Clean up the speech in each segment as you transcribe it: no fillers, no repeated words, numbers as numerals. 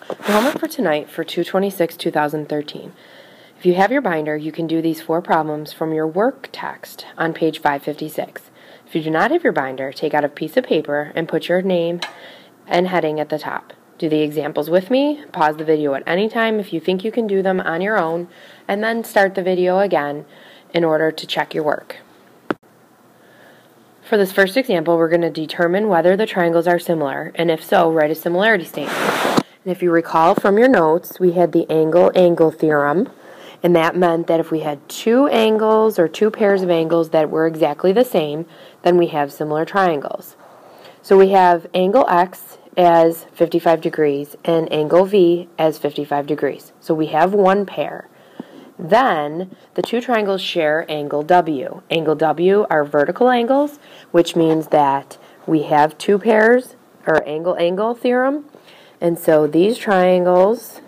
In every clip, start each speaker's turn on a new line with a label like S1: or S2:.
S1: The homework for tonight for 2/26/2013. If you have your binder, you can do these 4 problems from your work text on page 556. If you do not have your binder, take out a piece of paper and put your name and heading at the top. Do the examples with me, pause the video at any time if you think you can do them on your own, and then start the video again in order to check your work. For this first example, we're going to determine whether the triangles are similar, and if so, write a similarity statement. And if you recall from your notes, we had the angle-angle theorem, and that meant that if we had 2 angles or 2 pairs of angles that were exactly the same, then we have similar triangles. So we have angle X as 55 degrees and angle V as 55 degrees. So we have one pair. Then the 2 triangles share angle W. Angle W are vertical angles, which means that we have 2 pairs, or angle-angle theorem. And so these triangles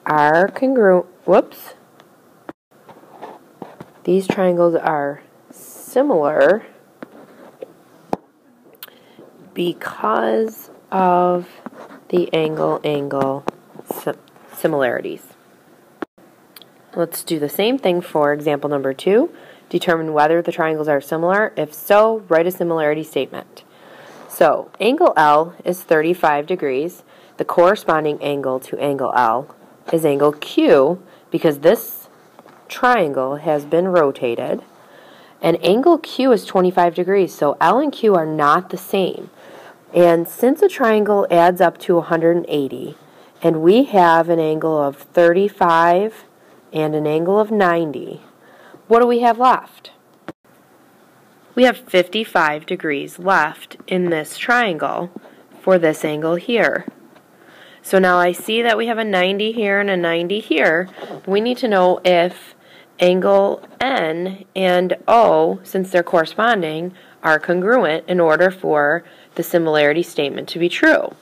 S1: are These triangles are similar because of the angle-angle similarities. Let's do the same thing for example number 2. Determine whether the triangles are similar. If so, write a similarity statement. So, angle L is 35 degrees. The corresponding angle to angle L is angle Q, because this triangle has been rotated. And angle Q is 25 degrees, so L and Q are not the same. And since a triangle adds up to 180, and we have an angle of 35 and an angle of 90, what do we have left? We have 55 degrees left in this triangle for this angle here. So now I see that we have a 90 here and a 90 here. We need to know if angle N and O, since they're corresponding, are congruent in order for the similarity statement to be true.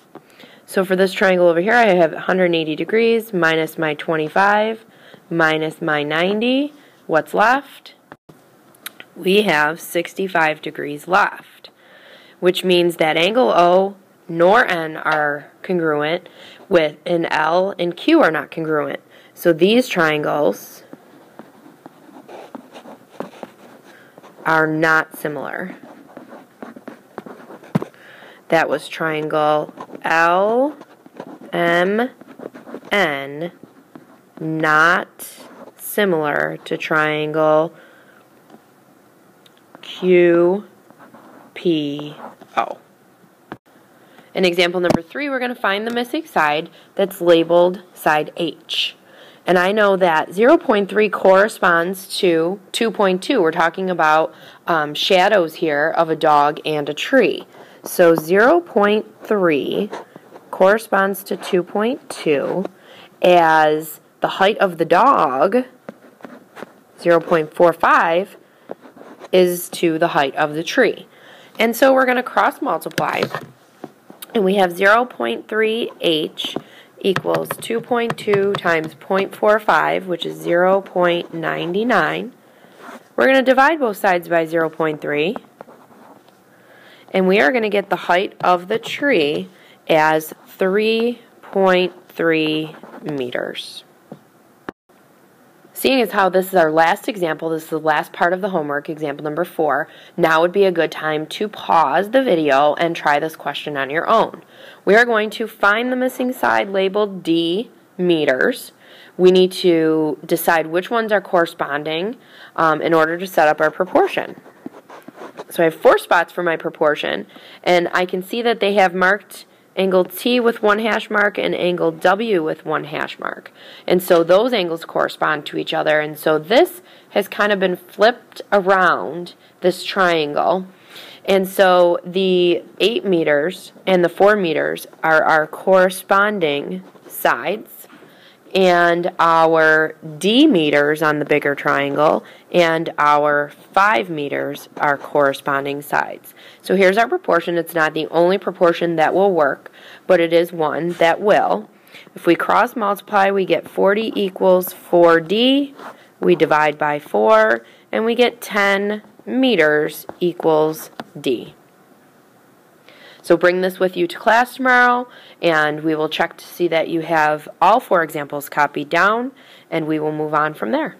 S1: So for this triangle over here, I have 180 degrees minus my 25 minus my 90. What's left? We have 65 degrees left, which means that angle O nor N are congruent with, and L and Q are not congruent. So these triangles are not similar. That was triangle L, M, N, not similar to triangle Q, P, O. In example number 3, we're going to find the missing side that's labeled side H. And I know that 0.3 corresponds to 2.2. We're talking about shadows here of a dog and a tree. So 0.3 corresponds to 2.2, as the height of the dog, 0.45, is to the height of the tree. And so we're going to cross multiply, and we have 0.3h equals 2.2 times 0.45, which is 0.99. We're going to divide both sides by 0.3, and we are going to get the height of the tree as 3.3 meters. Seeing as how this is our last example, this is the last part of the homework, example number 4, now would be a good time to pause the video and try this question on your own. We are going to find the missing side labeled D, meters. We need to decide which ones are corresponding in order to set up our proportion. So I have 4 spots for my proportion, and I can see that they have marked angle T with 1 hash mark and angle W with 1 hash mark. And so those angles correspond to each other, and so this has kind of been flipped around, this triangle. And so the 8 meters and the 4 meters are our corresponding sides, and our D meters on the bigger triangle and our 5 meters are corresponding sides. So here's our proportion. It's not the only proportion that will work, but it is one that will. If we cross multiply, we get 40 equals 4D. We divide by 4, and we get 10 meters equals D. So bring this with you to class tomorrow, and we will check to see that you have all 4 examples copied down, and we will move on from there.